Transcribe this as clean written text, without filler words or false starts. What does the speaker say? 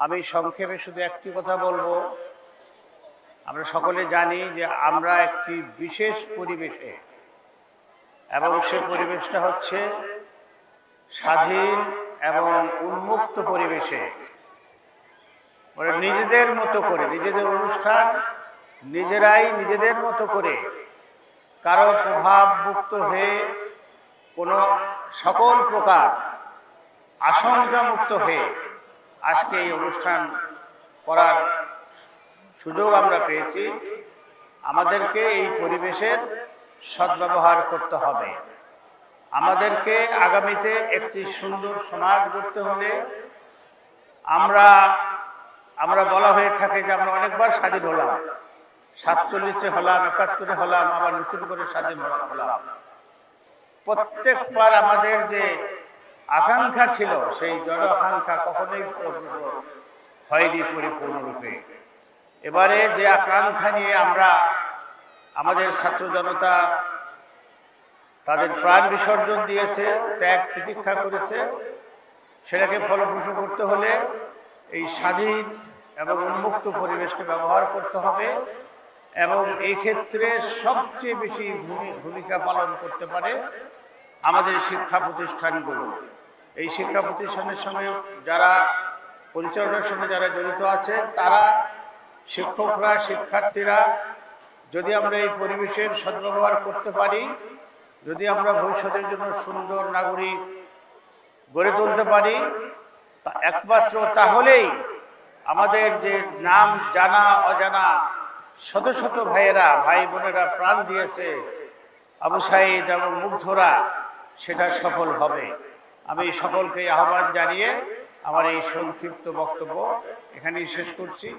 আমি সংক্ষেপে শুধু একটি কথা বলবো। আমরা সকলে জানি যে আমরা একটি বিশেষ পরিবেশে, এবং সে পরিবেশটা হচ্ছে স্বাধীন এবং উন্মুক্ত পরিবেশে, মানে নিজেদের মতো করে নিজেদের অনুষ্ঠান নিজেরাই নিজেদের মতো করে, কারো প্রভাব মুক্ত হয়ে, কোনো সকল প্রকার আশঙ্কা মুক্ত হয়ে আজকে এই অনুষ্ঠান করার সুযোগ আমরা পেয়েছি। আমাদেরকে এই পরিবেশের সদ্ব্যবহার করতে হবে। আমাদেরকে আগামীতে একটি সুন্দর সমাজ গড়তে হলে আমরা বলা হয়ে থাকে যে আমরা অনেকবার স্বাধীন হলাম, 47-এ হলাম, 71-এ হলাম, আবার নতুন করে স্বাধীন হলাম। প্রত্যেকবার আমাদের যে আকাঙ্ক্ষা ছিল, সেই জন আকাঙ্ক্ষা কখনোই হয়নি পরিপূর্ণরূপে। এবারে যে আকাঙ্ক্ষা নিয়ে আমাদের ছাত্র জনতা তাদের প্রাণ বিসর্জন দিয়েছে, ত্যাগ প্রতীক্ষা করেছে, সেটাকে ফলপ্রসূ করতে হলে এই স্বাধীন এবং উন্মুক্ত পরিবেশকে ব্যবহার করতে হবে। এবং এই ক্ষেত্রে সবচেয়ে বেশি ভূমিকা পালন করতে পারে আমাদের শিক্ষা প্রতিষ্ঠানগুলো। এই শিক্ষা প্রতিষ্ঠানের সঙ্গে যারা পরিচালনার সঙ্গে যারা জড়িত আছে, তারা, শিক্ষকরা, শিক্ষার্থীরা, যদি আমরা এই পরিবেশের সদ্ব্যবহার করতে পারি, যদি আমরা ভবিষ্যতের জন্য সুন্দর নাগরিক গড়ে তুলতে পারি, একমাত্র তাহলেই আমাদের যে নাম জানা অজানা শত শত ভাইয়েরা, ভাই বোনেরা প্রাণ দিয়েছে, আবু সাঈদ এবং মুগ্ধরা, সেটা সফল হবে। আমি সকলকে আহ্বান জানিয়ে আমার এই সংক্ষিপ্ত বক্তব্য এখানেই শেষ করছি।